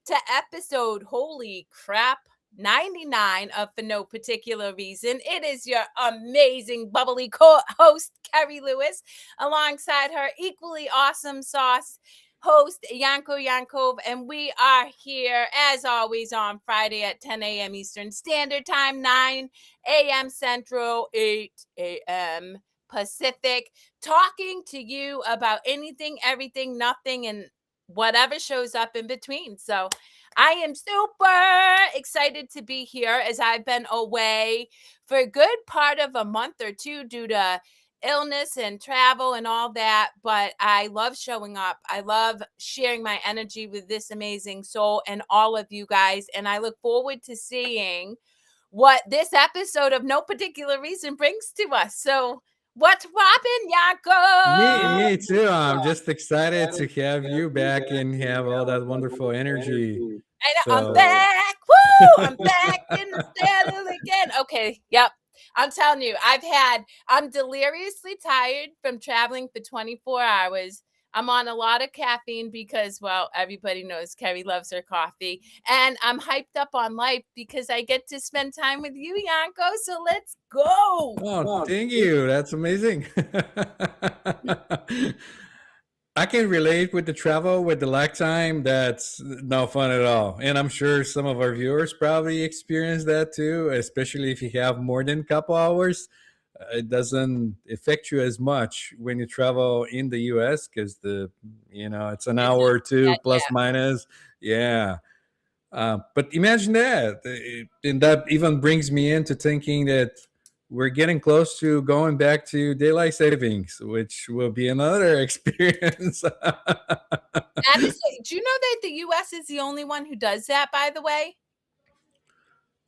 to episode, holy crap, 99 of For No Particular Reason. It is your amazing, bubbly host, Kerri Lewis, alongside her equally awesome sauce host, Yanko, and we are here, as always, on Friday at 10 a.m. Eastern Standard Time, 9 a.m. Central, 8 a.m. Pacific, talking to you about anything, everything, nothing, and whatever shows up in between. So I am super excited to be here as I've been away for a good part of a month or two due to illness and travel and all that. But I love showing up. I love sharing my energy with this amazing soul and all of you guys. And I look forward to seeing what this episode of No Particular Reason brings to us. So what's poppin', Yanko? Me too. I'm just excited to have you back and have all that wonderful energy. And I'm So, back. Woo! I'm back in the saddle again. Okay. Yep. I'm telling you, I'm deliriously tired from traveling for 24 hours. I'm on a lot of caffeine because, well, everybody knows Kerri loves her coffee. And I'm hyped up on life because I get to spend time with you, Yanko. So let's go. oh, thank you. That's amazing. I can relate with the travel with the lag time. That's no fun at all. And I'm sure some of our viewers probably experience that too, especially if you have more than a couple hours. It doesn't affect you as much when you travel in the US because it's an It's hour not or two that, plus minus. Yeah. But imagine that. And that even brings me into thinking that we're getting close to going back to daylight savings, which will be another experience. that is, do you know that the US is the only one who does that, by the way?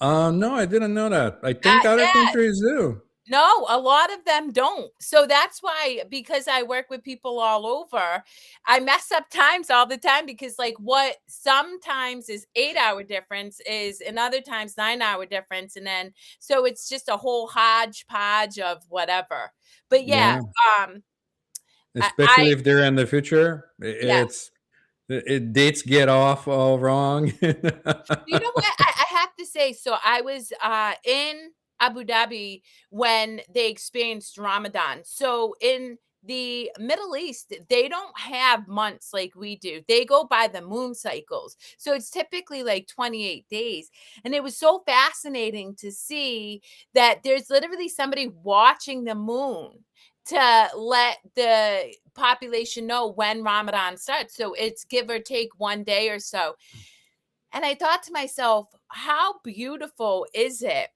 No, I didn't know that. I think other Yeah. countries do. No, a lot of them don't. So that's why, because I work with people all over, I mess up times all the time because, like, what sometimes is 8 hour difference is in other times 9 hour difference. And then, so it's just a whole hodgepodge of whatever. But yeah, Yeah, um, I especially if they're in the future. yeah. Dates get off all wrong. You know what? I have to say, so I was in Abu Dhabi when they experienced Ramadan. So in the Middle East, they don't have months like we do. They go by the moon cycles. So it's typically like 28 days. And it was so fascinating to see that there's literally somebody watching the moon to let the population know when Ramadan starts. So it's give or take one day or so. And I thought to myself, how beautiful is it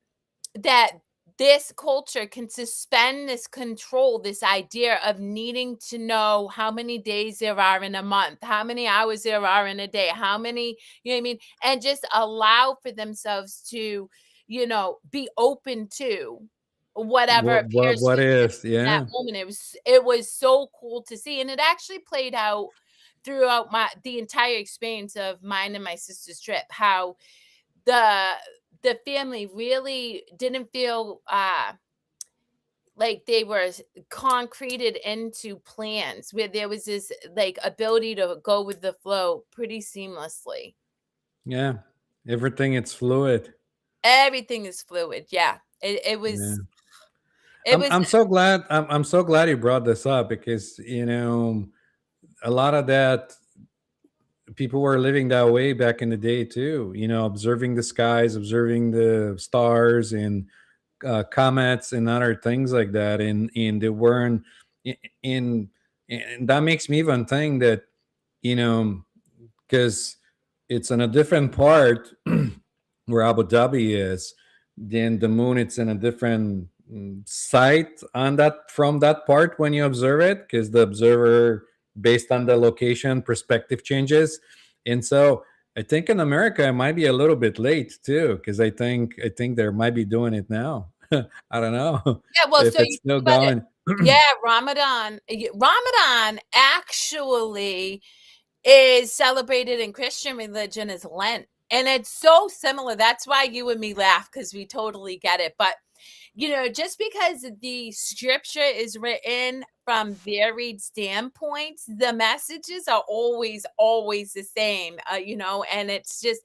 that this culture can suspend this control, this idea of needing to know how many days there are in a month, how many hours there are in a day, how many, you know what I mean? And just allow for themselves to, be open to whatever appears what to is? that Yeah. moment. It was so cool to see. And it actually played out throughout the entire experience of mine and my sister's trip, how the the family really didn't feel like they were concreted into plans where there was this like ability to go with the flow pretty seamlessly. Yeah. Everything it's fluid. Everything is fluid. Yeah. It Yeah. was it I'm was I'm so glad I'm so glad you brought this up because a lot of that people were living that way back in the day too, observing the skies, observing the stars and comets and other things like that, and they weren't in and that makes me even think that you know because it's in a different part where Abu Dhabi is, then the moon it's in a different site on that from that part when you observe it because the observer based on the location perspective changes. And so I think in America it might be a little bit late too because I think they might be doing it now. I don't know yeah, well, if so it's you still think about it. going. Yeah, Ramadan actually is celebrated in Christian religion as Lent. And it's so similar. That's why you and me laugh because we totally get it. But Just because the scripture is written from varied standpoints, the messages are always the same, and it's just,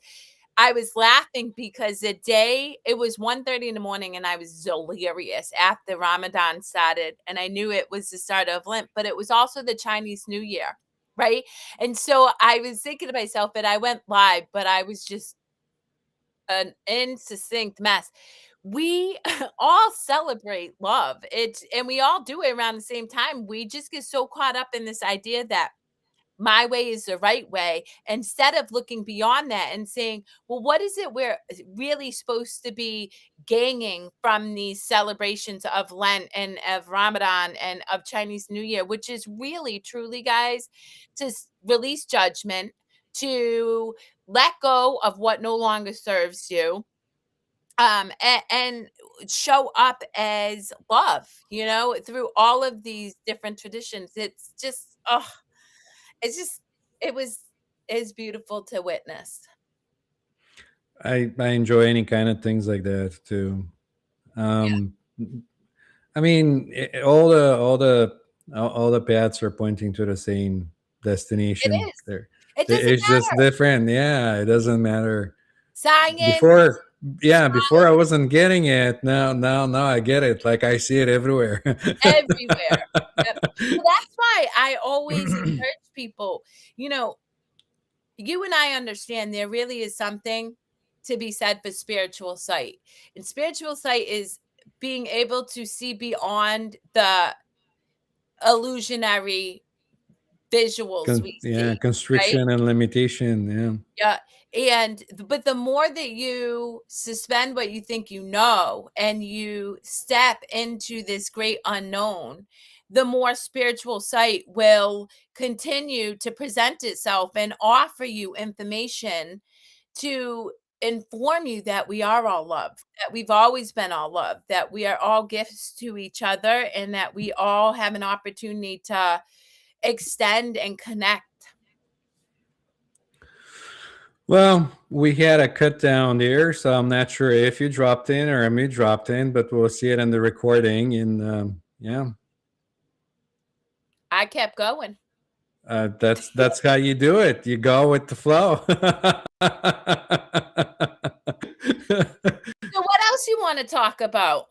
I was laughing because the day it was 1:30 in the morning and I was delirious after Ramadan started, and I knew it was the start of Lent, but it was also the Chinese New Year, right? And so I was thinking to myself, and I went live, but I was just an insuccinct mess. We all celebrate love. And we all do it around the same time. We just get so caught up in this idea that my way is the right way, instead of looking beyond that and saying, well, what is it we're really supposed to be gaining from these celebrations of Lent and of Ramadan and of Chinese New Year, which is really, truly, guys, to release judgment, to let go of what no longer serves you, and show up as love, through all of these different traditions. It's just, oh, it's just it was it's beautiful to witness. I enjoy any kind of things like that too. Yeah, Um, I mean, all the paths are pointing to the same it destination. is. It doesn't It's just matter. different. Yeah, it doesnent matter. Science, Before, yeah, before I wasn't getting it. Now I get it. Like I see it everywhere. everywhere. Yep. Well, that's why I always encourage people, you know, you and I understand there really is something to be said for spiritual sight. And spiritual sight is being able to see beyond the illusionary visuals we Yeah, see, right? constriction and limitation. Yeah. Yeah, but the more that you suspend what you think you know and you step into this great unknown, the more spiritual sight will continue to present itself and offer you information to inform you that we are all love, that we've always been all love, that we are all gifts to each other, and that we all have an opportunity to extend and connect. Well, we had a cut down there, so I'm not sure if you dropped in or me dropped in, but we'll see it in the recording. And yeah, I kept going. that's how you do it. You go with the flow. So what else you wanna talk about?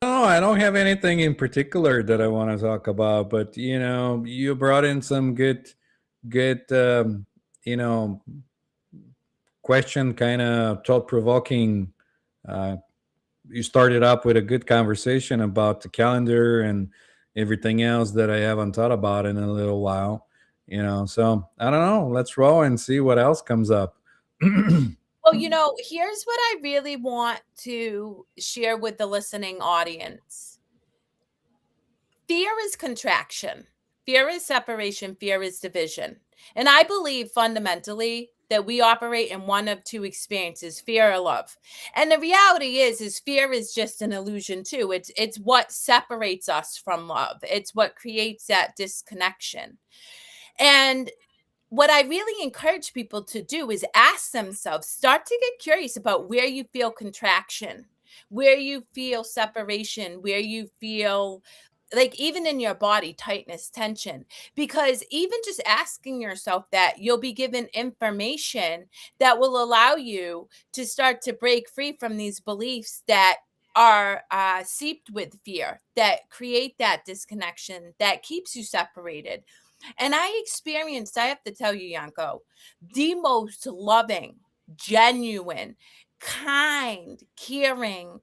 No, I don't have anything in particular that I want to talk about, but you brought in some good, you know, question, kind of thought provoking. Uh, you started up with a good conversation about the calendar and everything else that I haven't thought about in a little while. So I don't know. Let's roll and see what else comes up. Well, here's what I really want to share with the listening audience. Fear is contraction. Fear is separation. Fear is division. And I believe fundamentally that we operate in one of two experiences, fear or love. And the reality is fear is just an illusion too. It's what separates us from love. It's what creates that disconnection. And what I really encourage people to do is ask themselves, start to get curious about where you feel contraction, where you feel separation, where you feel like even in your body, tightness, tension. Because even just asking yourself that, you'll be given information that will allow you to start to break free from these beliefs that are seeped with fear, that create that disconnection, that keeps you separated. And I have to tell you, Yanko, the most loving, genuine, kind, caring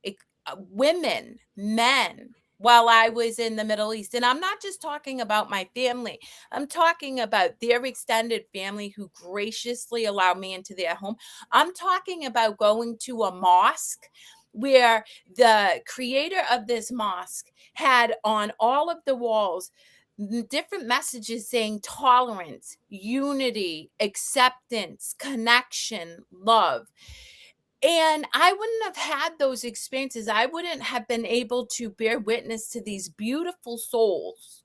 women, men while I was in the Middle East. And I'm not just talking about my family, I'm talking about their extended family who graciously allowed me into their home. I'm talking about going to a mosque where the creator of this mosque had on all of the walls different messages saying tolerance, unity, acceptance, connection, love. And I wouldn't have had those experiences. I wouldn't have been able to bear witness to these beautiful souls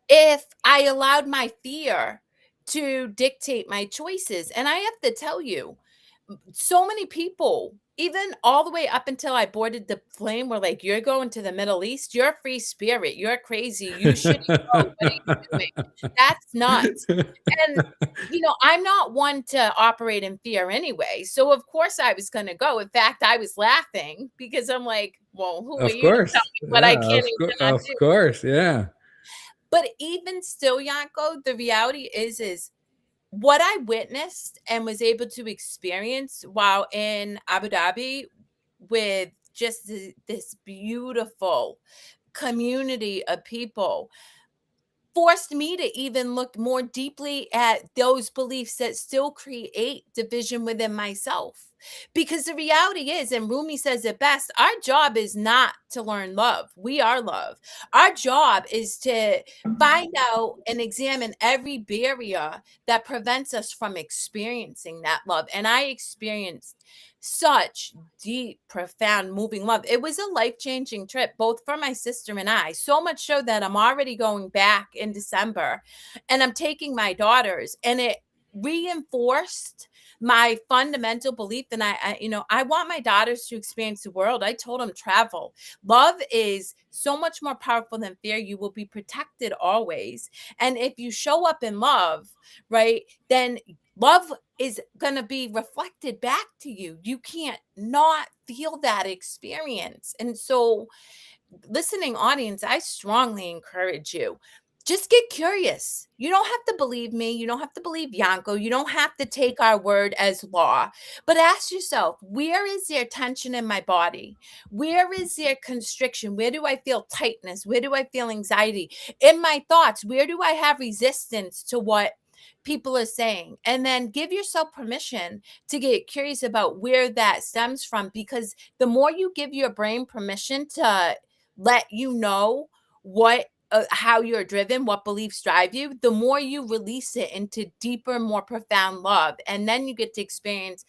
if I allowed my fear to dictate my choices. And I have to tell you, so many people even all the way up until I boarded the plane, we're like, "You're going to the Middle East? You're a free spirit. You're crazy. You shouldn't go. What are you doing? That's nuts." And, I'm not one to operate in fear anyway, so of course I was gonna go. In fact, I was laughing because I'm like, "Well, who are Of you to tell course. me what I Yeah, can and cannot of do?" course, yeah. But even still, Yanko, the reality is what I witnessed and was able to experience while in Abu Dhabi with just this beautiful community of people forced me to even look more deeply at those beliefs that still create division within myself. Because the reality is, and Rumi says it best, our job is not to learn love. We are love. Our job is to find out and examine every barrier that prevents us from experiencing that love. And I experienced such deep, profound, moving love. It was a life-changing trip, both for my sister and I. So much so that I'm already going back in December and I'm taking my daughters, and it reinforced my fundamental belief. And I want my daughters to experience the world. I told them travel. Love is so much more powerful than fear. You will be protected always. And if you show up in love, right, then love is going to be reflected back to you. You can't not feel that experience. And so, listening audience, I strongly encourage you. Just get curious. You don't have to believe me. You don't have to believe Yanko. You don't have to take our word as law. But ask yourself, where is there tension in my body? Where is there constriction? Where do I feel tightness? Where do I feel anxiety? In my thoughts, where do I have resistance to what people are saying? And then give yourself permission to get curious about where that stems from, because the more you give your brain permission to let you know what how you're driven, what beliefs drive you, the more you release it into deeper, more profound love. And then you get to experience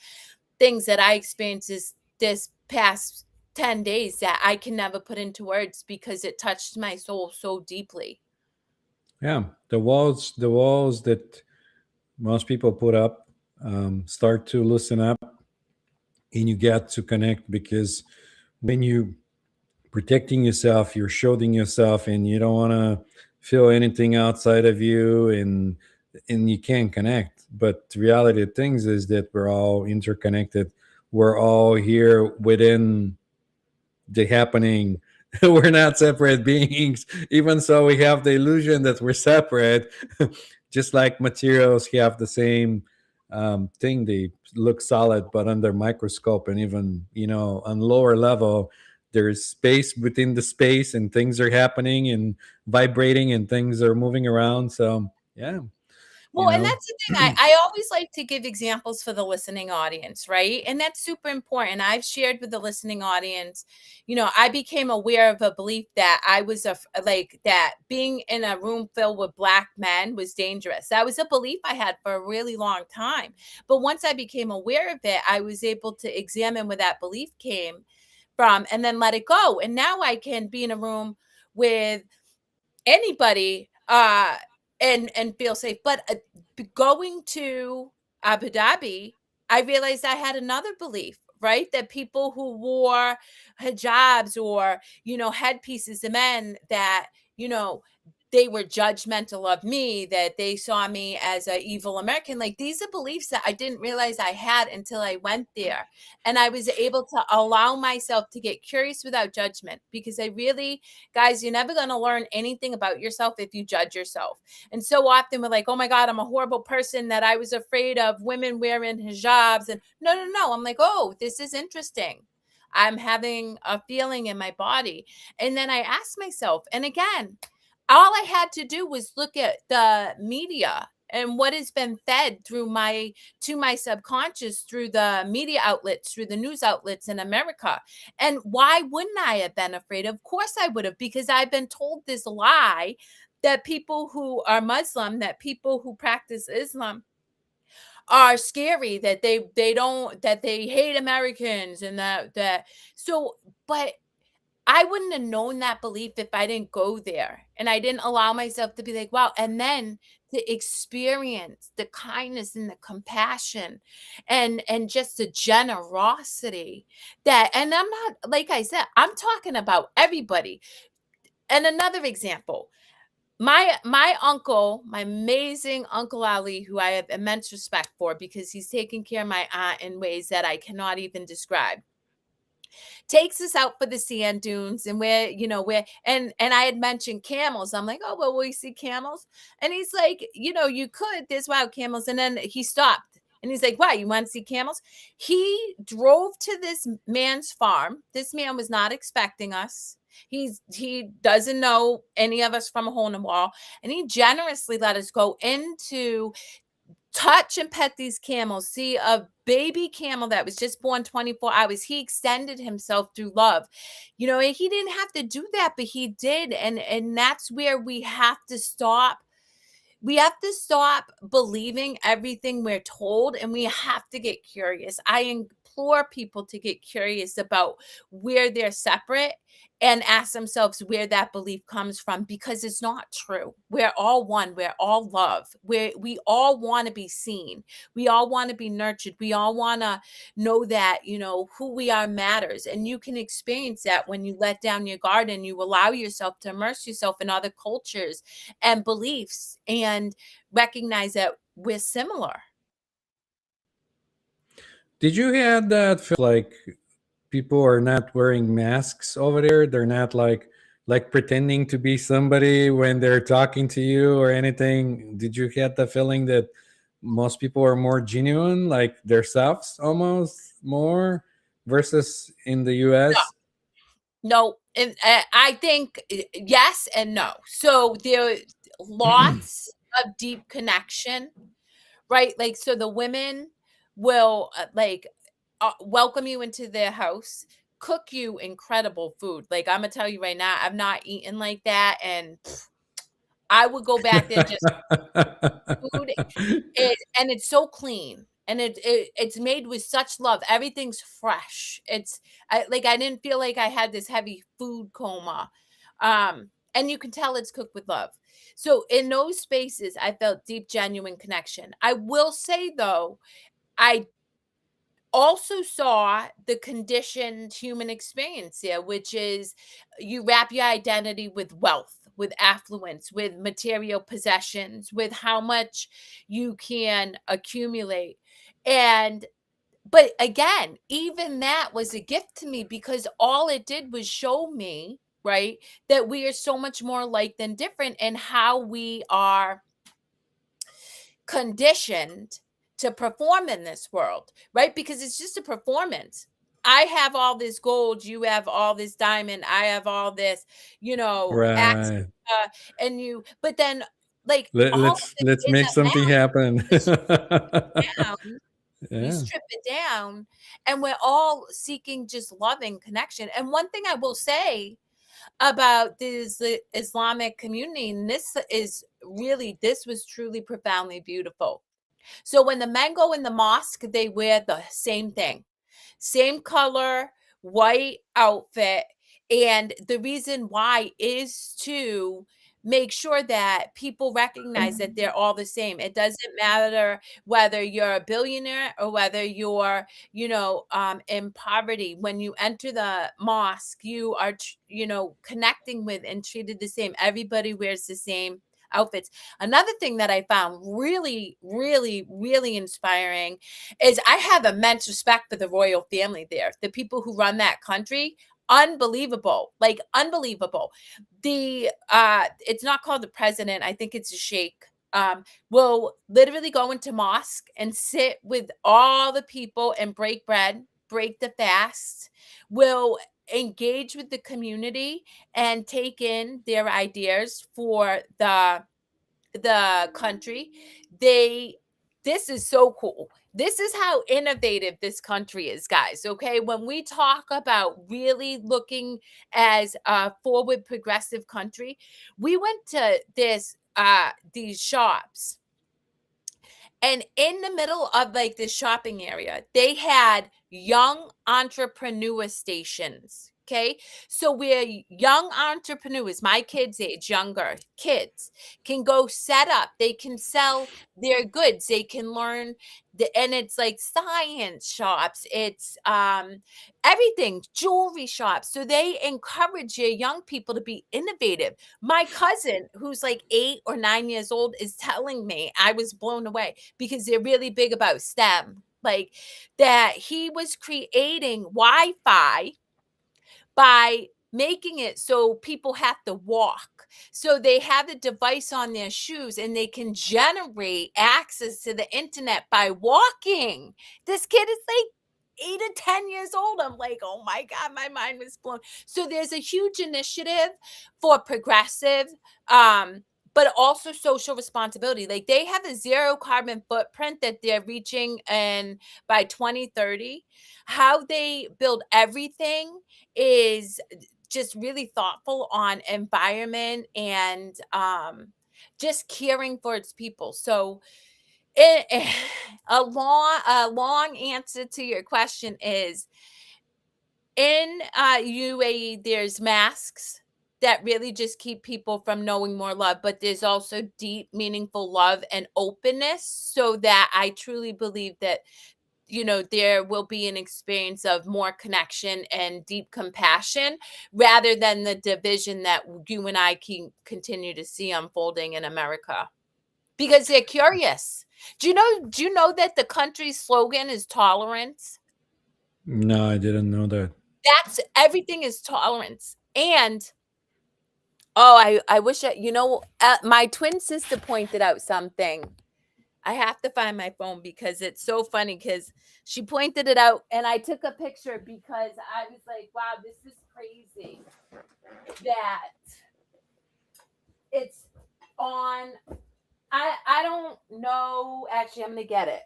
things that I experienced this past 10 days that I can never put into words because it touched my soul so deeply. Yeah, the walls that most people put up start to loosen up, and you get to connect, because when you protecting yourself, you're shielding yourself, and you don't want to feel anything outside of you, and you can't connect. But the reality of things is that we're all interconnected. We're all here within the happening. We're not separate beings. Even so, we have the illusion that we're separate. Just like materials have the same thing, they look solid, but under microscope, and even on lower level, there's space within the space, and things are happening and vibrating, and things are moving around. So yeah, you Well, and know. that's the thing. I always like to give examples for the listening audience, right? And that's super important. I've shared with the listening audience, I became aware of a belief that I was like that being in a room filled with black men was dangerous. That was a belief I had for a really long time. But once I became aware of it, I was able to examine where that belief came from and then let it go. And now I can be in a room with anybody and feel safe. But going to Abu Dhabi, I realized I had another belief, right? That people who wore hijabs or headpieces, the men, that you know they were judgmental of me, that they saw me as a evil American. Like, these are beliefs that I didn't realize I had until I went there. And I was able to allow myself to get curious without judgment, because I really, guys, you're never going to learn anything about yourself if you judge yourself. And so often we're like, oh my God, I'm a horrible person, that I was afraid of women wearing hijabs. And no, no, no. I'm like, oh, this is interesting. I'm having a feeling in my body. And then I asked myself, and again, all I had to do was look at the media and what has been fed through my to my subconscious through the media outlets, through the news outlets in America. And why wouldn't I have been afraid? Of course I would have, because I've been told this lie that people who are Muslim, that people who practice Islam are scary, that they don't, that they hate Americans, and that so but I wouldn't have known that belief if I didn't go there, and I didn't allow myself to be like, "Wow," and then to experience the kindness and the compassion and just the generosity that, and I'm not, like I said, I'm talking about everybody. And another example, my uncle, my amazing Uncle Ali, who I have immense respect for because he's taken care of my aunt in ways that I cannot even describe, takes us out for the sand dunes, and we're and I had mentioned camels. I'm like, "Oh, well, will we see camels?" And he's like, "You could, there's wild camels." And then he stopped and he's like, "Why, you want to see camels?" He drove to this man's farm. This man was not expecting us. He doesn't know any of us from a hole in the wall, and he generously let us go into, touch and pet these camels, see a baby camel that was just born 24 hours. He extended himself through love. And he didn't have to do that, but he did. And that's where we have to stop believing everything we're told, and we have to get curious. I implore people to get curious about where they're separate and ask themselves where that belief comes from, because it's not true. We're all one. We're all love. We all want to be seen. We all want to be nurtured. We all want to know that, who we are matters. And you can experience that when you let down your guard and you allow yourself to immerse yourself in other cultures and beliefs and recognize that we're similar. Did you have that like people are not wearing masks over there? They're not like pretending to be somebody when they're talking to you or anything. Did you get the feeling that most people are more genuine, like their selves almost more versus in the No, US? no, and I think yes and no. So there are lots of deep connection, right? Like, so the women will welcome you into their house, cook you incredible food. Like, I'm gonna tell you right now, I've not eaten like that, and I would go back there just food. And it's so clean, and it's made with such love. Everything's fresh. I didn't feel like I had this heavy food coma. And you can tell it's cooked with love. So in those spaces, I felt deep, genuine connection. I will say though, I also saw the conditioned human experience here, which is you wrap your identity with wealth, with affluence, with material possessions, with how much you can accumulate. And but again, even that was a gift to me, because all it did was show me, right, that we are so much more alike than different, and how we are conditioned to perform in this world, right? Because it's just a performance. I have all this gold, you have all this diamond, I have all this, access, Right. but then, like, all of it Let's make isn't something math. happen. We strip it down, you Yeah. strip it down, and we're all seeking just loving connection. And one thing I will say about the Islamic community, and this was truly profoundly beautiful. So when the men go in the mosque, they wear the same thing, same color, white outfit. And the reason why is to make sure that people recognize that they're all the same. It doesn't matter whether you're a billionaire or whether you're, in poverty. When you enter the mosque, you are, connecting with and treated the same. Everybody wears the same outfits. Another thing that I found really, really, really inspiring is I have immense respect for the royal family there. The people who run that country, unbelievable, like unbelievable. It's not called the president, I think it's a sheikh. Will literally go into mosque and sit with all the people and break bread, break the fast, will engage with the community and take in their ideas for the country. They This is so cool. This is how innovative this country is, guys. Okay. When we talk about really looking as a forward progressive country, we went to these shops, and in the middle of like this shopping area, they had young entrepreneur stations. Okay. So where young entrepreneurs, my kids' age, younger kids, can go set up, they can sell their goods, they can learn and it's like science shops, it's everything, jewelry shops. So they encourage your young people to be innovative. My cousin, who's like 8 or 9 years old, is telling me, I was blown away because they're really big about STEM, like that he was creating Wi-Fi by making it so people have to walk. So they have a device on their shoes and they can generate access to the internet by walking. This kid is like 8 or 10 years old. I'm like, oh my God, my mind was blown. So there's a huge initiative for progressive, um, but also social responsibility. Like they have a zero carbon footprint that they're reaching and by 2030. How they build everything is just really thoughtful on environment and just caring for its people. So it, a long answer to your question is in UAE there's masks that really just keep people from knowing more love, but there's also deep meaningful love and openness, so that I truly believe that there will be an experience of more connection and deep compassion rather than the division that you and I can continue to see unfolding in America because they're curious. Do you know that the country's slogan is tolerance? No, I didn't know that. That's everything is tolerance. And oh, I wish my twin sister pointed out something. I have to find my phone because it's so funny because she pointed it out and I took a picture because I was like, wow, this is crazy that it's on. I don't know. Actually, I'm gonna get it.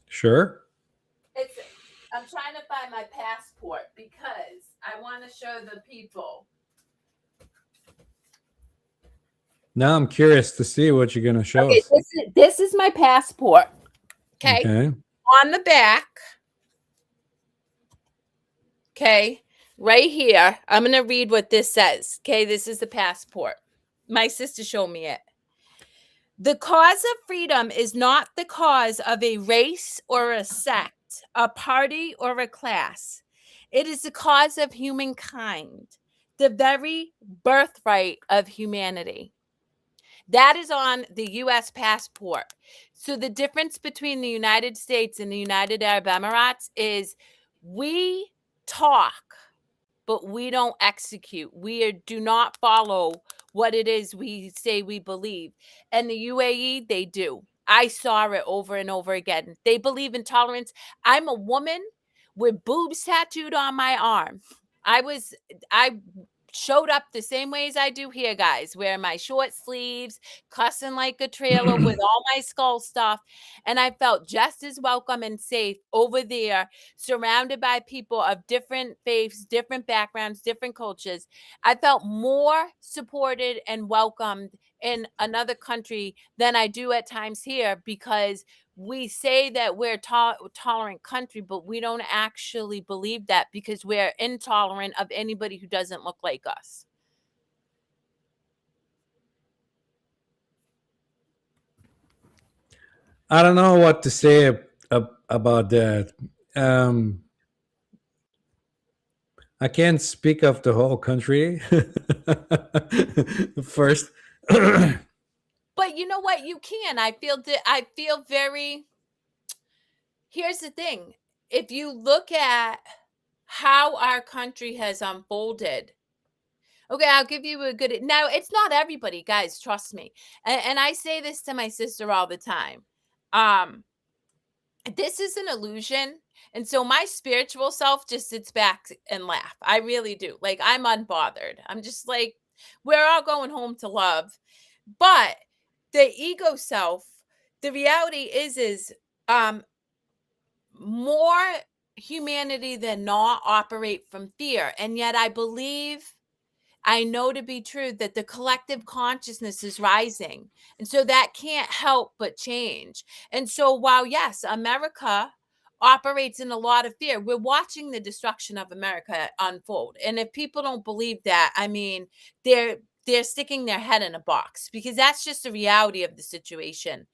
Sure. It's I'm trying to find my passport because I want to show the people. Now I'm curious to see what you're gonna show Okay, us. this is my passport. Okay, Okay. on the back. Okay, right here. I'm going to read what this says. Okay, this is the passport. My sister showed me it. The cause of freedom is not the cause of a race or a sect, a party or a class. It is the cause of humankind, the very birthright of humanity. That is on the US passport. So the difference between the United States and the United Arab Emirates is we talk but we don't execute. Do not follow what it is we say we believe. And the UAE, they do. I saw it over and over again. They believe in tolerance. I'm a woman with boobs tattooed on my arm. I showed up the same way as I do here, guys, wearing my short sleeves, cussing like a trailer with all my skull stuff. And I felt just as welcome and safe over there, surrounded by people of different faiths, different backgrounds, different cultures. I felt more supported and welcomed in another country than I do at times here because we say that we're tolerant country, but we don't actually believe that because we're intolerant of anybody who doesn't look like us. I don't know what to say about that. Um, I can't speak of the whole country. First, But you know what? You can. I feel very. Here's the thing: if you look at how our country has unfolded. Okay, I'll give you a good. Now, it's not everybody, guys. Trust me, and I say this to my sister all the time. Um, this is an illusion. And so my spiritual self just sits back and laugh. I really do. Like I'm unbothered. I'm just like, we're all going home to love. But the ego self, the reality is um more humanity than not operate from fear. And yet I know to be true that the collective consciousness is rising. And so that can't help but change. And so while yes, America operates in a lot of fear. We're watching the destruction of America unfold. And if people don't believe that, I mean, they're sticking their head in a box, because that's just the reality of the situation.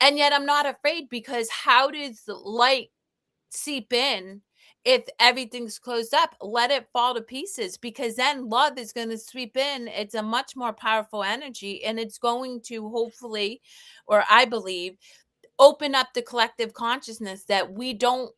And yet I'm not afraid, because how does the light seep in if everything's closed up? Let it fall to pieces, because then love is going to sweep in. It's a much more powerful energy, and it's going to hopefully, or I believe, open up the collective consciousness that we don't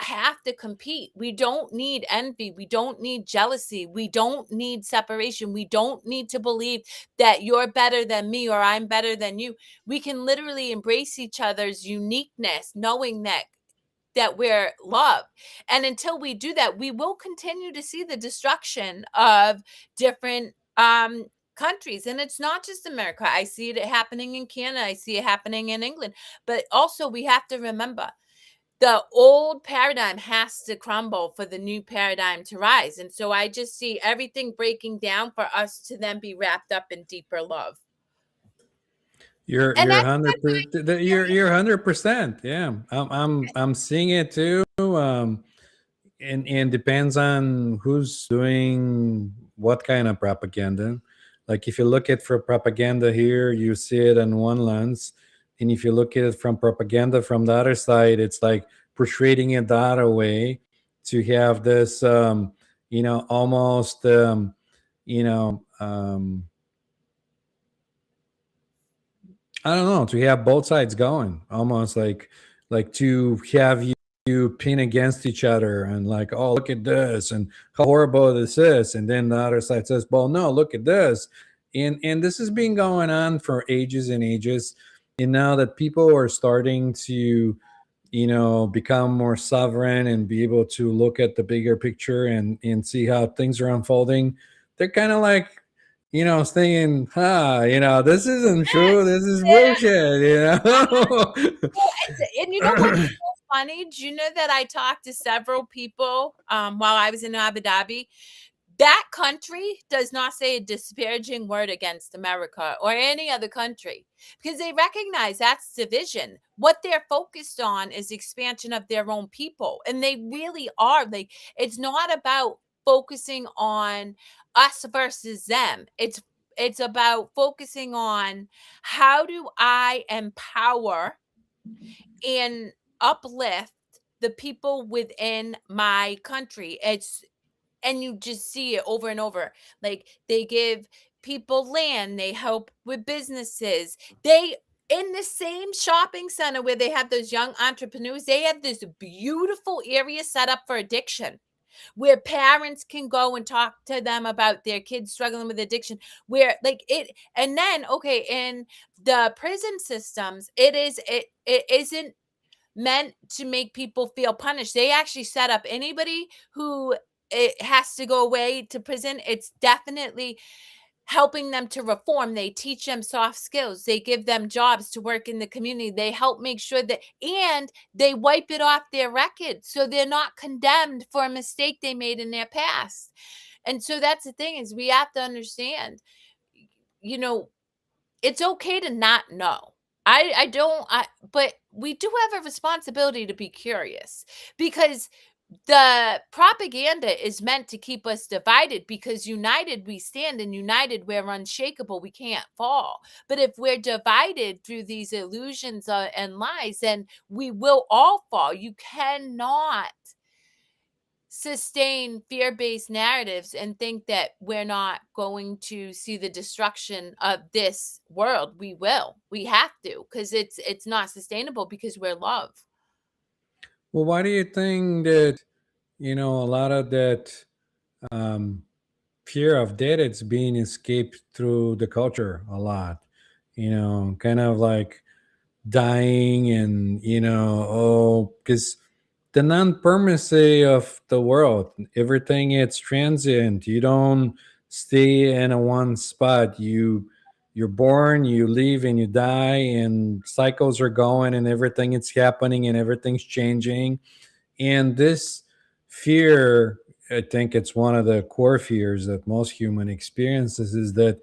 have to compete. We don't need envy. We don't need jealousy. We don't need separation. We don't need to believe that you're better than me or I'm better than you. We can literally embrace each other's uniqueness, knowing that we're loved. And until we do that, we will continue to see the destruction of different countries. And it's not just America. I see it happening in Canada. I see it happening in England. But also, we have to remember, the old paradigm has to crumble for the new paradigm to rise. And so I just see everything breaking down for us to then be wrapped up in deeper love. And You're that's 100%. very You're 100%. Yeah, I'm seeing it too. And depends on who's doing what kind of propaganda. Like if you look at for propaganda here, you see it in one lens, and if you look at it from propaganda from the other side, it's like portraying it the other way to have this, almost, you know, um, I don't know, to have both sides going, almost like to have you pin against each other and like, oh, look at this and how horrible this is, and then the other side says, well, no, look at this, and this has been going on for ages and ages, and now that people are starting to become more sovereign and be able to look at the bigger picture and see how things are unfolding, they're kind of like saying, this isn't true. This is bullshit, And you know what's so funny? Do you know that I talked to several people while I was in Abu Dhabi? That country does not say a disparaging word against America or any other country, because they recognize that's division. What they're focused on is expansion of their own people. And they really are. Like, it's not about focusing on us versus them. It's about focusing on, how do I empower and uplift the people within my country. And you just see it over and over. Like, they give people land, they help with businesses. They, in the same shopping center where they have those young entrepreneurs, they have this beautiful area set up for addiction, where parents can go and talk to them about their kids struggling with addiction, where like it. And then, okay, in the prison systems, it isn't meant to make people feel punished. They actually set up anybody who it has to go away to prison. It's definitely helping them to reform. They teach them soft skills. They give them jobs to work in the community. They help make sure that, and they wipe it off their record so they're not condemned for a mistake they made in their past. And so that's the thing, is we have to understand, you know, it's okay to not know. I don't I But we do have a responsibility to be curious, because the propaganda is meant to keep us divided, because united we stand, and united we're unshakable, we can't fall. But if we're divided through these illusions and lies, then we will all fall. You cannot sustain fear-based narratives and think that we're not going to see the destruction of this world. We will. We have to, because it's not sustainable, because we're love. Well, why do you think that a lot of that um, fear of death it's being escaped through the culture a lot? Kind of like dying, and because the non-permanency of the world, everything it's transient. You don't stay in a one spot. You're born, you live, and you die, and cycles are going, and everything is happening, and everything's changing. And this fear, I think it's one of the core fears that most human experiences, is that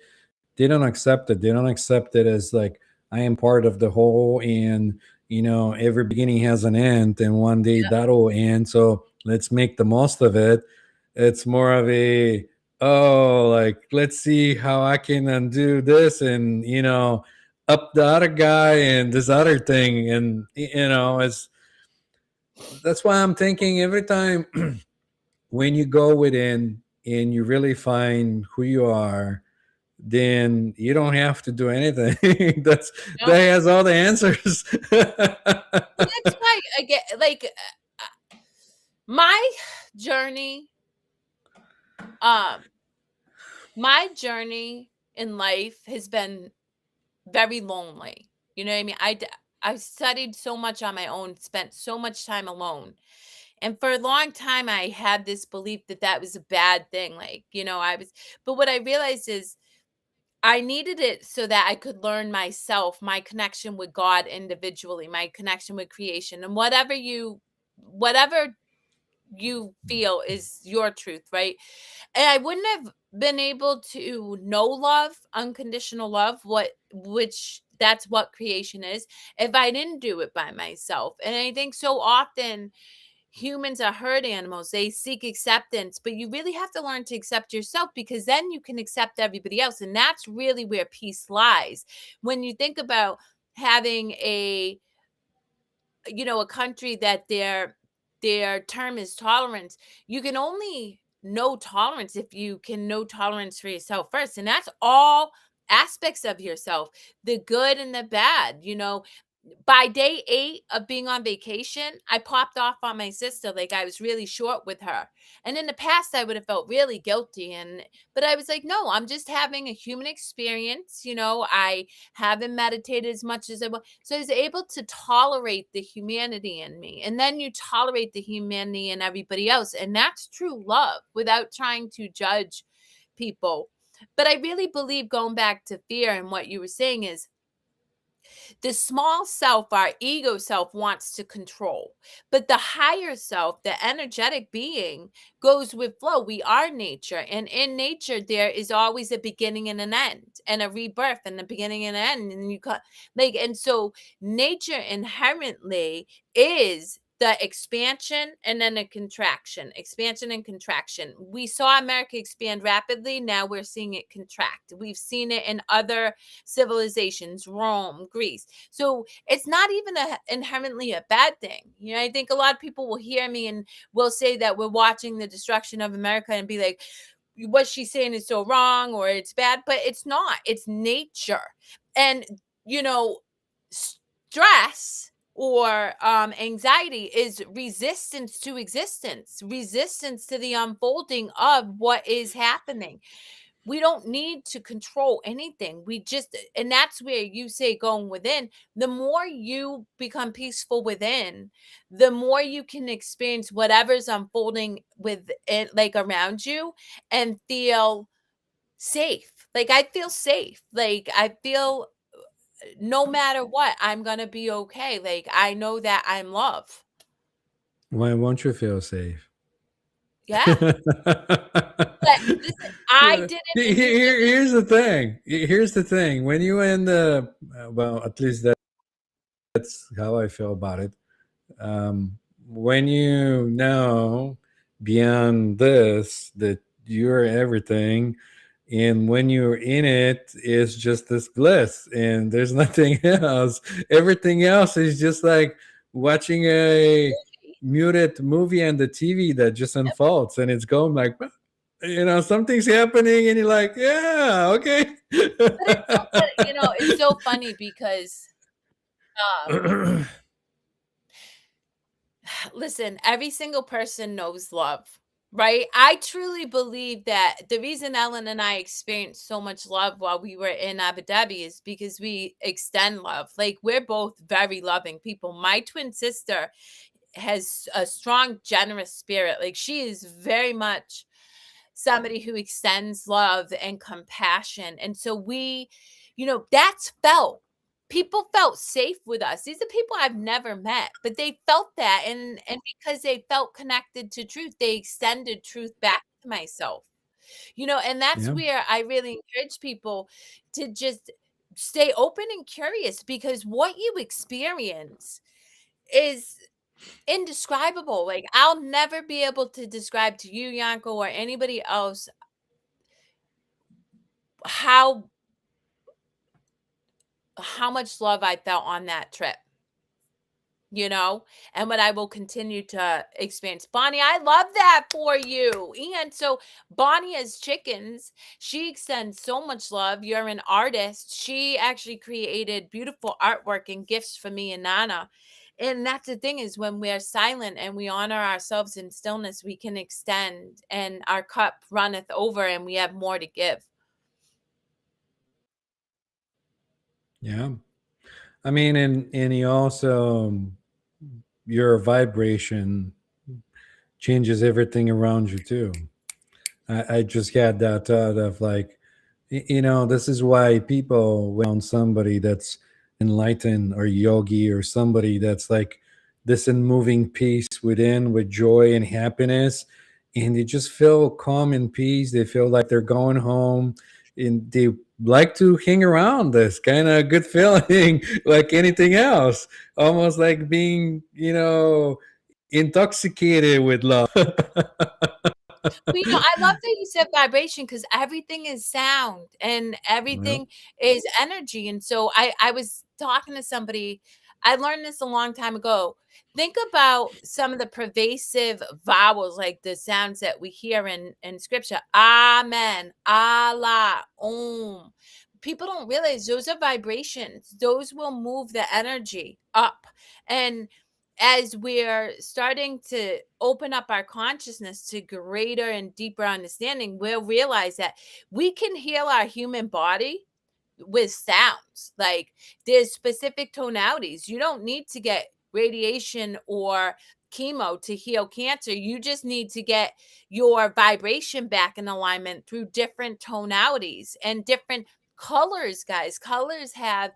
they don't accept it. They don't accept it as like, I am part of the whole, and every beginning has an end, and one day Yep. that'll end. So let's make the most of it. It's more of a, oh, like, let's see how I can undo this, and up the other guy and this other thing. And it's that's why I'm thinking every time when you go within and you really find who you are, then you don't have to do anything. That No. has all the answers. Well, that's why I get like my journey, um, my journey in life has been very lonely. You know what I mean? I studied so much on my own, spent so much time alone. And for a long time, I had this belief that that was a bad thing. Like, but what I realized is I needed it so that I could learn myself, my connection with God individually, my connection with creation, and whatever you feel is your truth, right? And I wouldn't have been able to know love, unconditional love, which that's what creation is, if I didn't do it by myself. And I think so often humans are herd animals. They seek acceptance, but you really have to learn to accept yourself, because then you can accept everybody else. And that's really where peace lies. When you think about having a country that their term is tolerance, you can only know tolerance if you can know tolerance for yourself first. And that's all aspects of yourself, the good and the bad. By day 8 of being on vacation, I popped off on my sister, like, I was really short with her. And in the past, I would have felt really guilty, but I was like, "No, I'm just having a human experience." I haven't meditated as much as I want. So I was able to tolerate the humanity in me, and then you tolerate the humanity in everybody else, and that's true love without trying to judge people. But I really believe, going back to fear and what you were saying, is the small self, our ego self, wants to control. But the higher self, the energetic being, goes with flow. We are nature. And in nature, there is always a beginning and an end, and a rebirth and a beginning and an end. And and so nature inherently is the expansion and then a contraction, expansion and contraction. We saw America expand rapidly. Now we're seeing it contract. We've seen it in other civilizations, Rome, Greece. So it's not even inherently a bad thing. I think a lot of people will hear me and will say that we're watching the destruction of America and be like, what she's saying is so wrong, or it's bad, but it's not. It's nature. And, you know, stress or anxiety is resistance to existence, resistance to the unfolding of what is happening. We don't need to control anything. And that's where you say going within. The more you become peaceful within, the more you can experience whatever's unfolding with it, like around you, and feel safe. Like, I feel safe. Like, I feel no matter what, I'm going to be okay. Like, I know that I'm love. Why won't you feel safe? Yeah. But listen, I did it and you did it. Here's the thing. Here's the thing. When you end the well, at least that's how I feel about it. When you know beyond this that you're everything, and when you're in it, it's just this bliss, and there's nothing else. Everything else is just like watching a muted movie on the TV that just unfolds, and it's going like, something's happening, and you're like, yeah, okay. It's so funny because um listen, every single person knows love, right? I truly believe that the reason Ellen and I experienced so much love while we were in Abu Dhabi is because we extend love. Like, we're both very loving people. My twin sister has a strong, generous spirit. Like, she is very much somebody who extends love and compassion. And so that's felt. People felt safe with us. These are people I've never met, but they felt that, and because they felt connected to truth, they extended truth back to myself. And that's Yeah. where I really encourage people to just stay open and curious, because what you experience is indescribable. Like, I'll never be able to describe to you, Yanko, or anybody else how much love I felt on that trip, and what I will continue to experience. Bonnie, I love that for you. And so Bonnie has chickens. She extends so much love. You're an artist. She actually created beautiful artwork and gifts for me and Nana. And that's the thing, is when we're silent and we honor ourselves in stillness, we can extend, and our cup runneth over and we have more to give. Yeah. I mean, and you also, your vibration changes everything around you too. I just had that thought of like, this is why people around somebody that's enlightened or yogi or somebody that's like this in moving peace within with joy and happiness, and they just feel calm and peace. They feel like they're going home, and they like to hang around this kind of good feeling like anything else, almost like being, intoxicated with love. Well, I love that you said vibration, because everything is sound and Yep. everything is energy. And so I was talking to somebody. I learned this a long time ago. Think about some of the pervasive vowels, like the sounds that we hear in scripture. Amen, Allah, Om. People don't realize those are vibrations. Those will move the energy up. And as we're starting to open up our consciousness to greater and deeper understanding, we'll realize that we can heal our human body with sounds. Like, there's specific tonalities. You don't need to get radiation or chemo to heal cancer. You just need to get your vibration back in alignment through different tonalities and different colors. Guys, colors have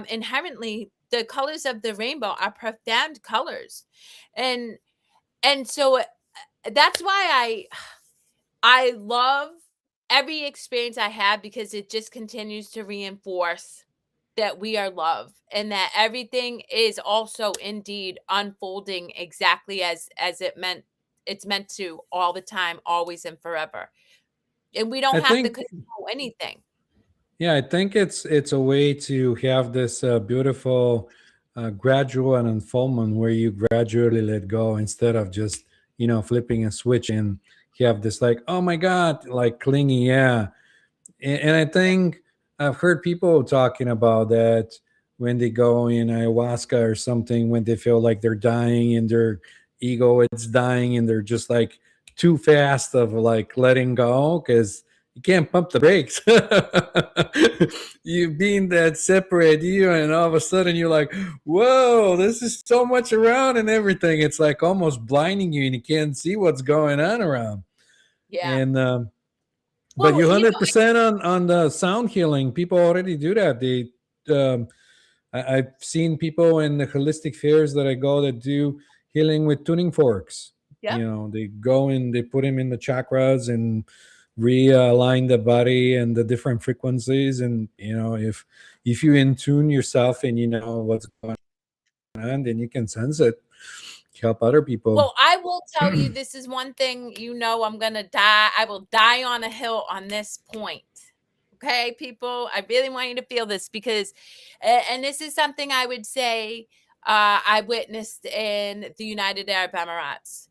inherently, the colors of the rainbow are profound colors. And so that's why I love every experience I have, because it just continues to reinforce that we are love, and that everything is also indeed unfolding exactly as it's meant to, all the time, always and forever. And we I don't have to think, control anything. yeah, I think it's a way to have this beautiful gradual and unfoldment where you gradually let go instead of just flipping a switch and you have this like, oh my god, like clingy. Yeah. And I think I've heard people talking about that when they go in ayahuasca or something, when they feel like they're dying and their ego is dying and they're just like too fast of like letting go because you can't pump the brakes. You being that separate you, and all of a sudden you're like, whoa, this is so much around and everything. It's like almost blinding you and you can't see what's going on around. Yeah. And but Well, you 100% on the sound healing. People already do that. Um, I've seen people in the holistic fairs that I go that do healing with tuning forks. yep. They go and they put them in the chakras and realign the body and the different frequencies. And if you in tune yourself and you know what's going on, then you can sense it. Help other people. Well, I will tell you, this is one thing, I'm gonna die. I will die on a hill on this point. Okay, people, I really want you to feel this, because, and this is something I would say I witnessed in the United Arab Emirates.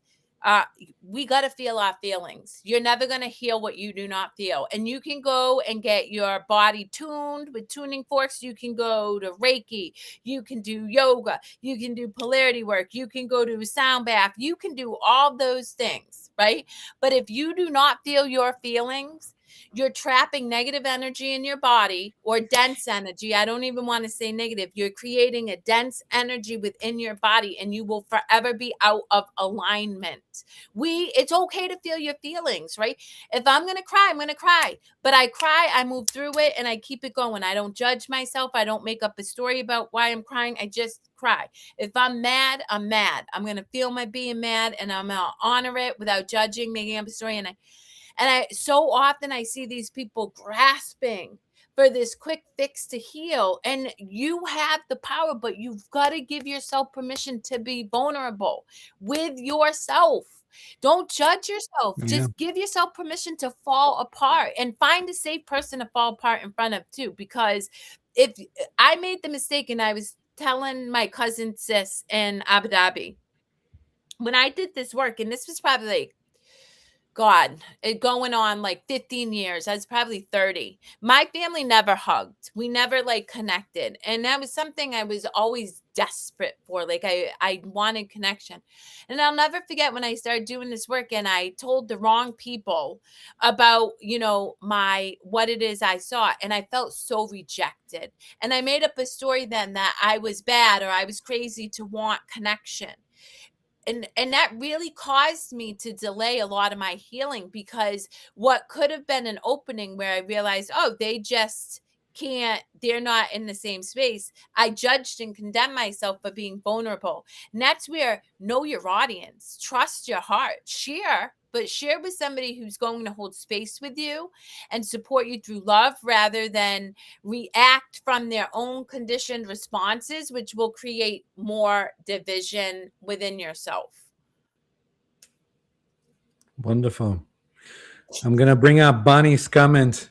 We got to feel our feelings. You're never going to heal what you do not feel. And you can go and get your body tuned with tuning forks. You can go to Reiki. You can do yoga. You can do polarity work. You can go to a sound bath. You can do all those things, right? But if you do not feel your feelings, you're trapping negative energy in your body, or dense energy. I don't even want to say negative. You're creating a dense energy within your body, and you will forever be out of alignment. It's okay to feel your feelings, right? If I'm going to cry, I'm going to cry. But I cry, I move through it, and I keep it going. I don't judge myself. I don't make up a story about why I'm crying. I just cry. If I'm mad, I'm mad. I'm going to feel my being mad, and I'm going to honor it without judging, making up a story. And I so often I see these people grasping for this quick fix to heal. And you have the power, but you've got to give yourself permission to be vulnerable with yourself. Don't judge yourself. Yeah. Just give yourself permission to fall apart, and find a safe person to fall apart in front of too. Because if I made the mistake, and I was telling my cousin sis in Abu Dhabi, when I did this work, and this was probably like, God, it going on like 15 years. I was probably 30. My family never hugged. We never like connected. And that was something I was always desperate for. Like I wanted connection. And I'll never forget when I started doing this work, and I told the wrong people about, my what it is I saw. And I felt so rejected. And I made up a story then that I was bad or I was crazy to want connection. And that really caused me to delay a lot of my healing, because what could have been an opening where I realized, oh, they just can't, they're not in the same space, I judged and condemned myself for being vulnerable. And that's where, know your audience, trust your heart, share, but share with somebody who's going to hold space with you and support you through love, rather than react from their own conditioned responses, which will create more division within yourself. Wonderful. I'm gonna bring up Bonnie's comment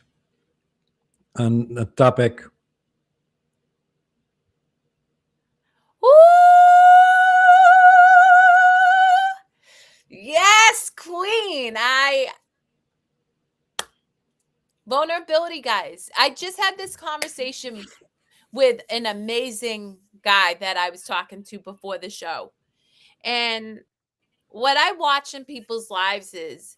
on the topic. Ooh! Yes, queen. Vulnerability, guys. I just had this conversation with an amazing guy that I was talking to before the show. And what I watch in people's lives is,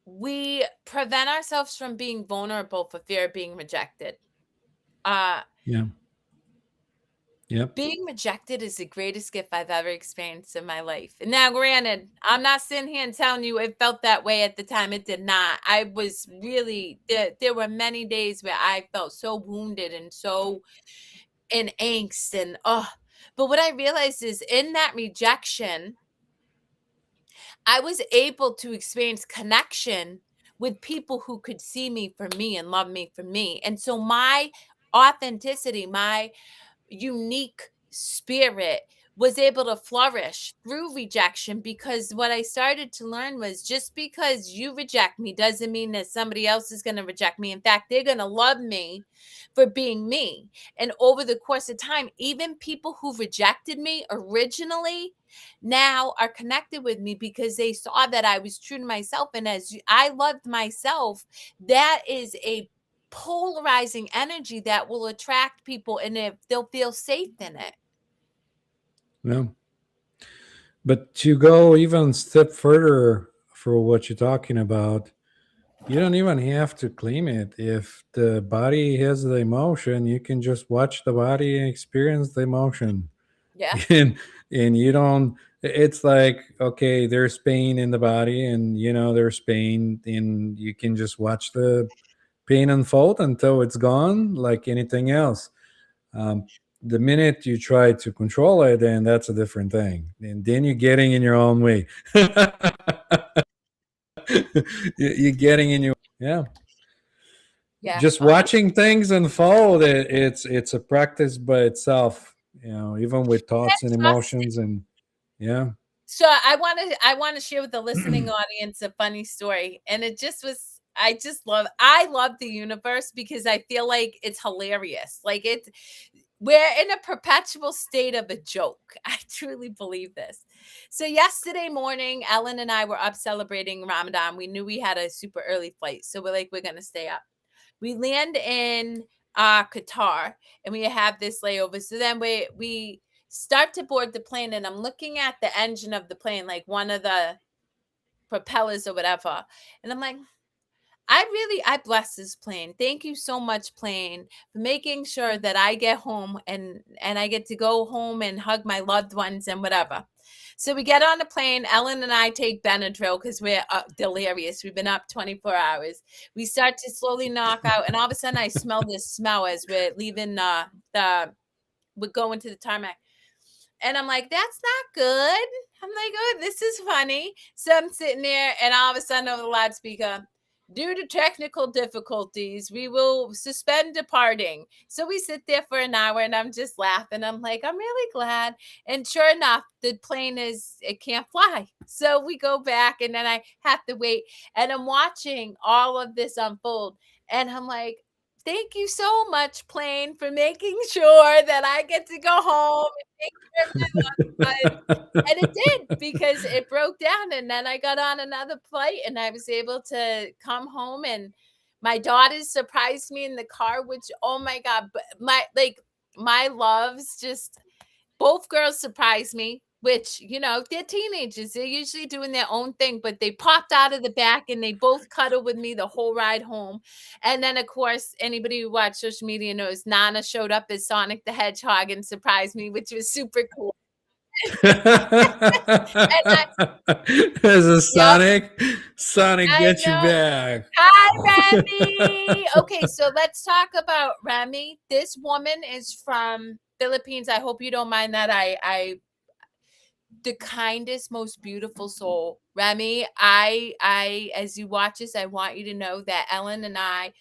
we prevent ourselves from being vulnerable for fear of being rejected. Uh, Yeah. Yep. being rejected is the greatest gift I've ever experienced in my life. And now, granted, I'm not sitting here and telling you it felt that way at the time. It did not. I was really, there were many days where I felt so wounded and so in angst and, oh, but what I realized is, in that rejection, I was able to experience connection with people who could see me for me and love me for me. And so my authenticity, my unique spirit was able to flourish through rejection, because what I started to learn was, just because you reject me doesn't mean that somebody else is going to reject me. In fact, they're going to love me for being me. And over the course of time, even people who rejected me originally now are connected with me, because they saw that I was true to myself. And as I loved myself, that is a polarizing energy that will attract people, and if they'll feel safe in it. Yeah. But to go even step further for what you're talking about, you don't even have to claim it. If the body has the emotion, you can just watch the body and experience the emotion. Yeah. and and you don't, it's like, okay, there's pain in the body, and there's pain, and you can just watch the pain unfold until it's gone, like anything else. um, the minute you try to control it, then that's a different thing, and then you're getting in your own way. You're getting in your, yeah. Yeah. Just watching things unfold, it's a practice by itself, even with thoughts and Trust. emotions. And yeah. So I want to share with the listening audience a funny story, and it just was. I love the universe, because I feel like it's hilarious. Like, we're in a perpetual state of a joke. I truly believe this. So yesterday morning, Ellen and I were up celebrating Ramadan. We knew we had a super early flight, so we're like, we're gonna stay up. We land in Qatar, and we have this layover. So then we start to board the plane, and I'm looking at the engine of the plane, like one of the propellers or whatever. And I'm like, I bless this plane. Thank you so much, plane, for making sure that I get home, and I get to go home and hug my loved ones and whatever. So we get on the plane. Ellen and I take Benadryl because we're delirious. We've been up 24 hours. We start to slowly knock out, and all of a sudden I smell this smell as we're leaving we're going to the tarmac. And I'm like, that's not good. I'm like, oh, this is funny. So I'm sitting there, and all of a sudden over the loudspeaker, Due to technical difficulties, we will suspend departing. So we sit there for an hour and I'm just laughing. I'm like, I'm really glad. And sure enough, the plane it can't fly. So we go back and then I have to wait. And I'm watching all of this unfold. And I'm like, thank you so much, plane, for making sure that I get to go home and make sure my loved ones, and it did, because it broke down, and then I got on another flight, and I was able to come home, and my daughters surprised me in the car, which, oh my god, but my loves just both girls surprised me, which, they're teenagers. They're usually doing their own thing, but they popped out of the back and they both cuddled with me the whole ride home. And then, of course, anybody who watched social media knows Nana showed up as Sonic the Hedgehog and surprised me, which was super cool. And I, As a yep, Sonic, I get you know. back. Hi, Remy. Okay, so let's talk about Remy. This woman is from Philippines. I hope you don't mind that I the kindest, most beautiful soul. Remy, I as you watch this, I want you to know that Ellen and I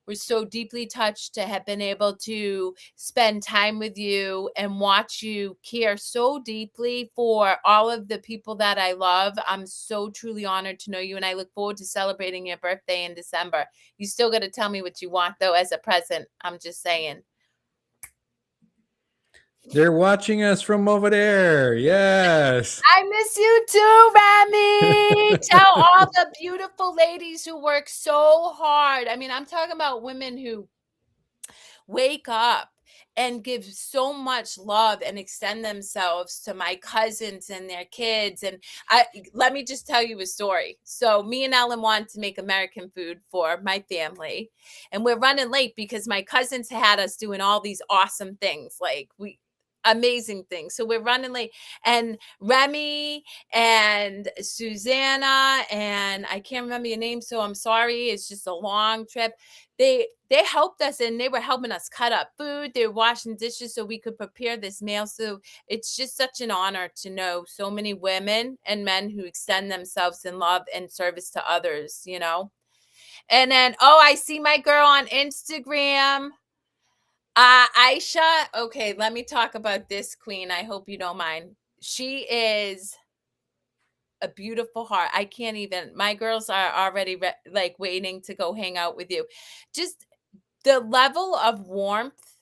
were so deeply touched to have been able to spend time with you and watch you care so deeply for all of the people that I love. I'm so truly honored to know you, and I look forward to celebrating your birthday in December. You still got to tell me what you want, though, as a present. I'm just saying. They're watching us from over there. Yes. I miss you too, Remy. Tell all the beautiful ladies who work so hard. I mean, I'm talking about women who wake up and give so much love and extend themselves to my cousins and their kids. And let me just tell you a story. So me and Ellen wanted to make American food for my family, and we're running late because my cousins had us doing all these awesome things, like we amazing things. So we're running late, and Remy and Susanna, and I can't remember your name, so I'm sorry. It's just a long trip. They helped us, and they were helping us cut up food. They were washing dishes so we could prepare this meal. So it's just such an honor to know so many women and men who extend themselves in love and service to others. And then, oh, I see my girl on Instagram. Aisha. Okay, let me talk about this queen. I hope you don't mind. She is a beautiful heart. I can't even. My girls are already like waiting to go hang out with you. Just the level of warmth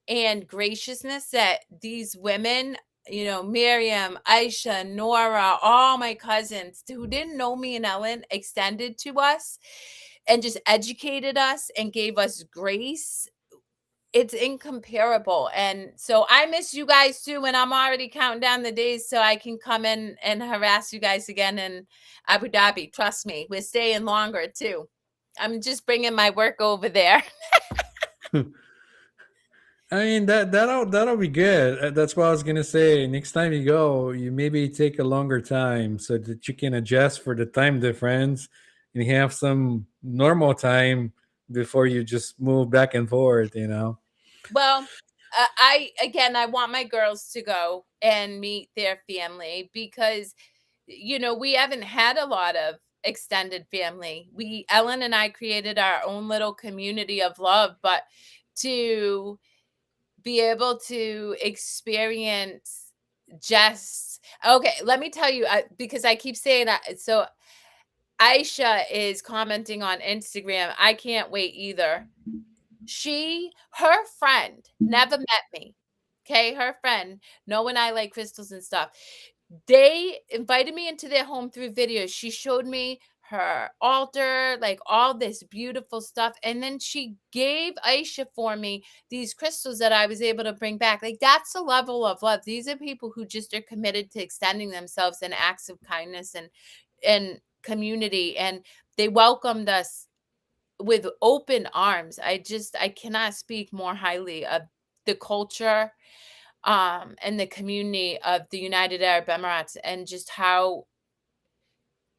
and graciousness that these women, Miriam, Aisha, Nora, all my cousins who didn't know me and Ellen, extended to us and just educated us and gave us grace. It's incomparable. And so I miss you guys too. And I'm already counting down the days so I can come in and harass you guys again in Abu Dhabi. Trust me, we're staying longer too. I'm just bringing my work over there. I mean that'll be good. That's what I was gonna say. Next time you go, you maybe take a longer time so that you can adjust for the time difference, and you have some normal time before you just move back and forth. Well, I want my girls to go and meet their family because we haven't had a lot of extended family. Ellen and I created our own little community of love, but to be able to experience just okay, let me tell you, because I keep saying that. So Aisha is commenting on Instagram. I can't wait either. Her friend never met me. Okay, her friend, knowing I like crystals and stuff. They invited me into their home through videos. She showed me her altar, like all this beautiful stuff. And then she gave Aisha for me these crystals that I was able to bring back. Like that's the level of love. These are people who just are committed to extending themselves in acts of kindness and community. And they welcomed us with open arms. I cannot speak more highly of the culture and the community of the United Arab Emirates, and just how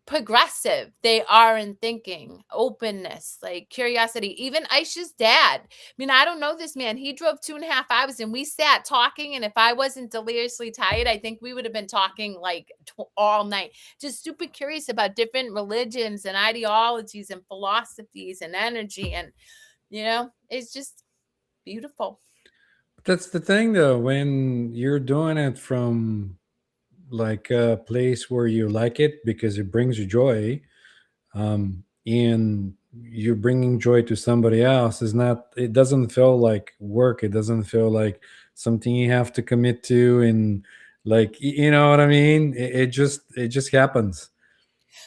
progressive they are in thinking, openness, like curiosity. Even Aisha's dad. I mean, I don't know this man. He drove 2.5 hours and we sat talking. And if I wasn't deliriously tired, I think we would have been talking like all night. Just super curious about different religions and ideologies and philosophies and energy. And, it's just beautiful. That's the thing, though. When you're doing it from like a place where you like it because it brings you joy, and you're bringing joy to somebody else, is not. It doesn't feel like work. It doesn't feel like something you have to commit to, and like you know what I mean. It just happens.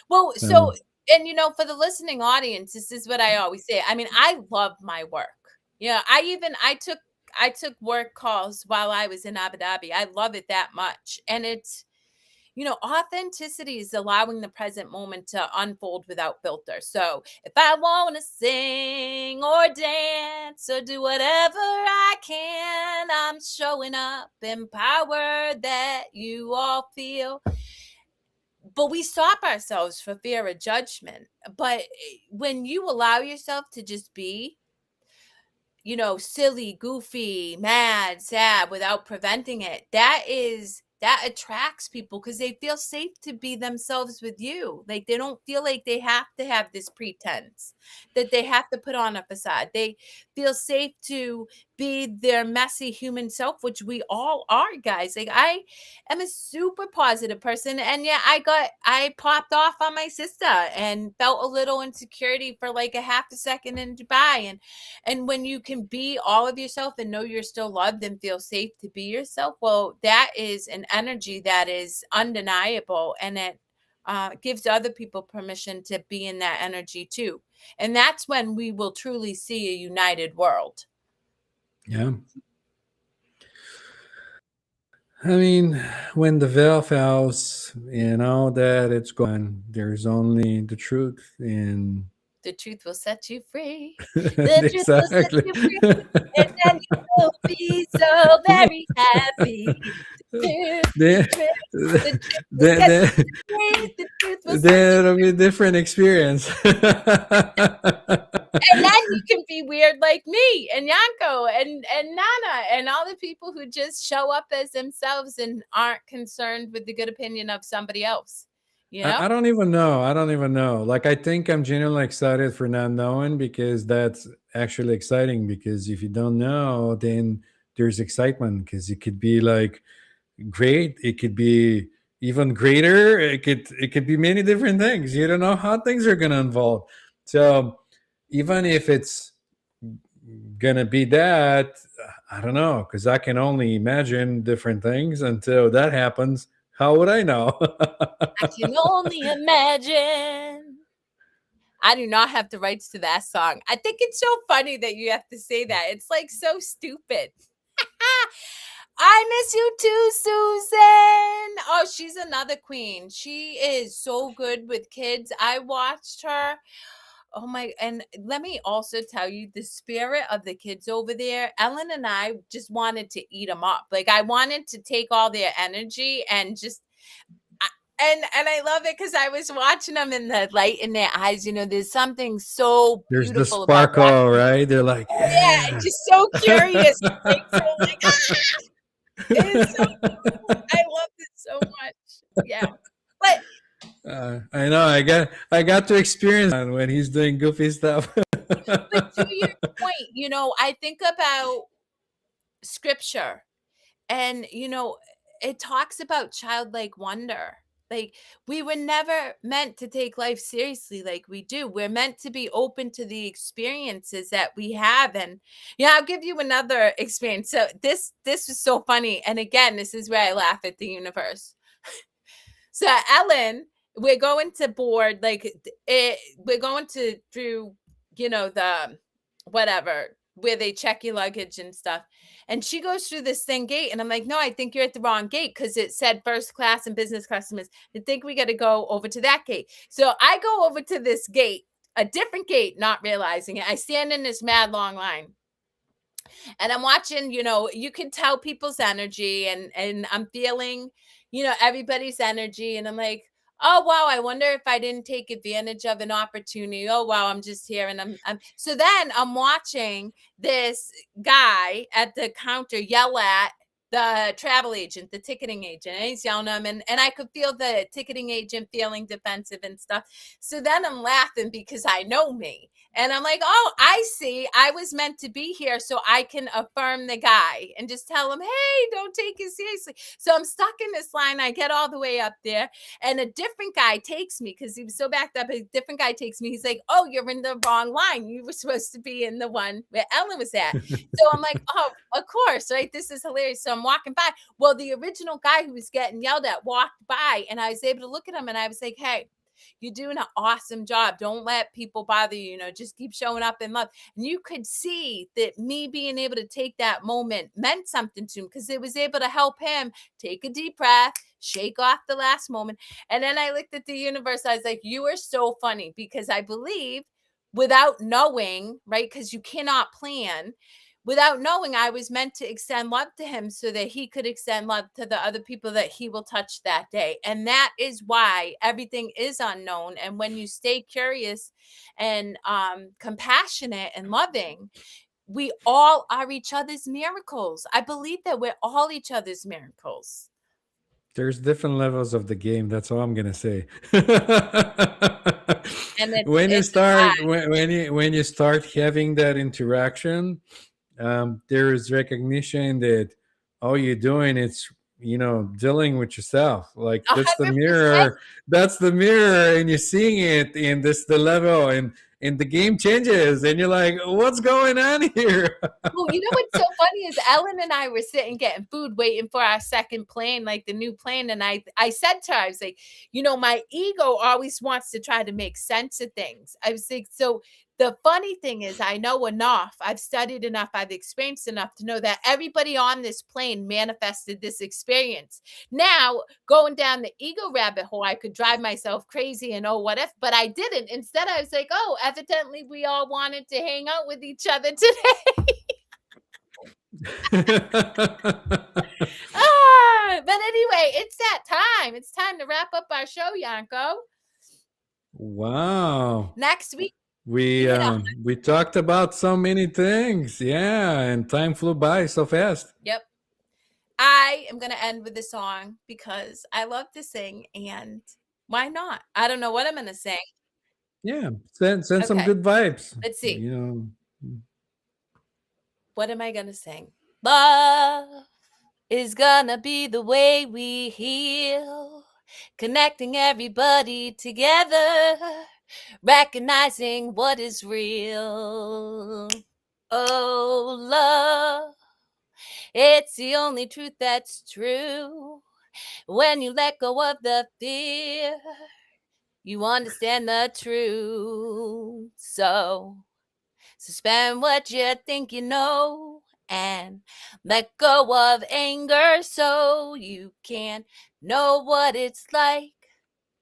Well, so So and for the listening audience, this is what I always say. I mean, I love my work. Yeah, I took work calls while I was in Abu Dhabi. I love it that much. And it's authenticity is allowing the present moment to unfold without filter. So if I want to sing or dance or do whatever I can, I'm showing up, empowered that you all feel. But we stop ourselves for fear of judgment. But when you allow yourself to just be, silly, goofy, mad, sad without preventing it, that attracts people because they feel safe to be themselves with you. Like they don't feel like they have to have this pretense, that they have to put on a facade. They feel safe to be their messy human self, which we all are, guys. Like I am a super positive person. And yeah, I popped off on my sister and felt a little insecurity for like a half a second in Dubai. And when you can be all of yourself and know you're still loved and feel safe to be yourself, well, that is an energy that is undeniable. And it gives other people permission to be in that energy too. And that's when we will truly see a united world. yeah, I mean, when the veil falls, that it's gone. There's only the truth, and The truth will set you free. The truth will set exactly. you free. And then you will be so very happy. The truth, the then, truth, the truth will then, set then, you free. The truth will set you then it'll be free. a different experience. And then you can be weird like me and Yanko and Nana and all the people who just show up as themselves and aren't concerned with the good opinion of somebody else. You know? I don't even know. I don't even know. Like, I think I'm genuinely excited for not knowing, because that's actually exciting. Because if you don't know, then there's excitement, because it could be like great. It could be even greater. It could be many different things. You don't know how things are gonna unfold. So even if it's gonna be that, I don't know, because I can only imagine different things until that happens. How would I know? I can only imagine. I do not have the rights to that song. I think it's so funny that you have to say that. It's like so stupid. I miss you too, Susan. Oh, she's another queen. She is so good with kids. I watched her. Oh my, and let me also tell you the spirit of the kids over there. Ellen and I just wanted to eat them up. Like I wanted to take all their energy and just I- and I love it because I was watching them in the light in their eyes. There's something so There's the beautiful about sparkle, watching. right? They're like, Oh yeah, and yeah. just so curious, like so like it is so beautiful. I love it so much. Yeah, but I know. I got to experience that when he's doing goofy stuff. to your point, I think about scripture. And, it talks about childlike wonder. Like, we were never meant to take life seriously like we do. We're meant to be open to the experiences that we have. And yeah, I'll give you another experience. So this was so funny. And again, this is where I laugh at the universe. So Ellen, we're going to board like we're going to through the whatever where they check your luggage and stuff. And she goes through this thing gate, and I'm like, no, I think you're at the wrong gate because it said first class and business customers. I think we got to go over to that gate. So I go over to this gate, a different gate, not realizing it. I stand in this mad long line and I'm watching, you can tell people's energy and I'm feeling, everybody's energy and I'm like, Oh wow, I wonder if I didn't take advantage of an opportunity. Oh wow, I'm just here and I'm so then I'm watching this guy at the counter yell at the travel agent, the ticketing agent, and he's yelling at him, and I could feel the ticketing agent feeling defensive and stuff. So then I'm laughing because I know me. And I'm like, oh, I see. I was meant to be here so I can affirm the guy and just tell him, hey, don't take it seriously. So I'm stuck in this line. I get all the way up there and a different guy takes me because he was so backed up. A different guy takes me. He's like, oh, you're in the wrong line. You were supposed to be in the one where Ellen was at. So I'm like, oh, of course, right? This is hilarious. So I'm walking by. Well, the original guy who was getting yelled at walked by, and I was able to look at him and I was like, hey, you're doing an awesome job. Don't let people bother you, just keep showing up in love. And you could see that me being able to take that moment meant something to him because it was able to help him take a deep breath, shake off the last moment. And then I looked at the universe. I was like, you are so funny because I believe without knowing, right? Because you cannot plan. Without knowing, I was meant to extend love to him so that he could extend love to the other people that he will touch that day. And that is why everything is unknown. And when you stay curious and compassionate and loving, we all are each other's miracles. I believe that we're all each other's miracles. There's different levels of the game. That's all I'm gonna say. And it's When you it's a start, vibe. when you start having that interaction, there is recognition that all you're doing is dealing with yourself. Like that's the 100%. mirror. That's the mirror, and you're seeing it, and this the level, and the game changes, and you're like, what's going on here? Well, you know what's so funny is Ellen and I were sitting getting food, waiting for our second plane, like the new plane. And I said to her, I was like, my ego always wants to try to make sense of things. I was like, so the funny thing is, I know enough, I've studied enough, I've experienced enough to know that everybody on this plane manifested this experience. Now, going down the ego rabbit hole, I could drive myself crazy and oh, what if, but I didn't. Instead, I was like, oh, evidently we all wanted to hang out with each other today. But anyway, it's that time. It's time to wrap up our show, Yanko. Wow. Next week, we We hit a um we talked about so many things. Yeah, and time flew by so fast. yep. I am gonna end with a song because I love to sing, and why not? I don't know what I'm gonna sing. Yeah, send some Okay, good vibes. let's see. You know, What am I gonna sing? Love is gonna be the way we heal, connecting everybody together, recognizing what is real. Oh, love, it's the only truth that's true. When you let go of the fear, you understand the truth. So suspend what you think you know and let go of anger so you can know what it's like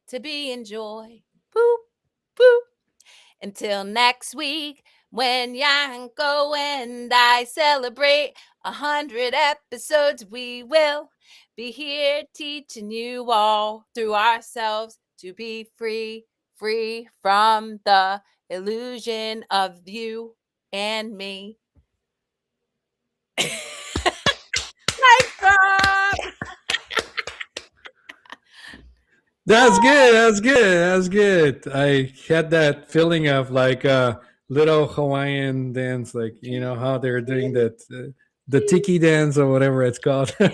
to be in joy. Boop, boop. Until next week, when Yanko and I celebrate 100 episodes, we will be here teaching you all through ourselves to be free, free from the illusion of you and me. Mic drop! that's good. That's good. That's good. I had that feeling of like a little Hawaiian dance, like how they're doing that, the tiki dance or whatever it's called. All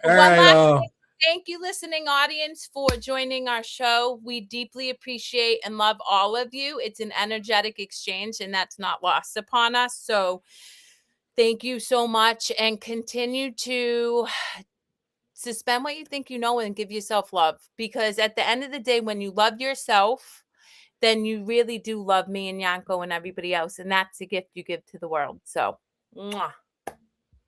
One right. last thing. Thank you, listening audience, for joining our show. We deeply appreciate and love all of you. It's an energetic exchange, and that's not lost upon us. So, thank you so much, and continue to suspend what you think you know and give yourself love. Because at the end of the day, when you love yourself, then you really do love me and Yanko and everybody else. And that's a gift you give to the world. So, mwah.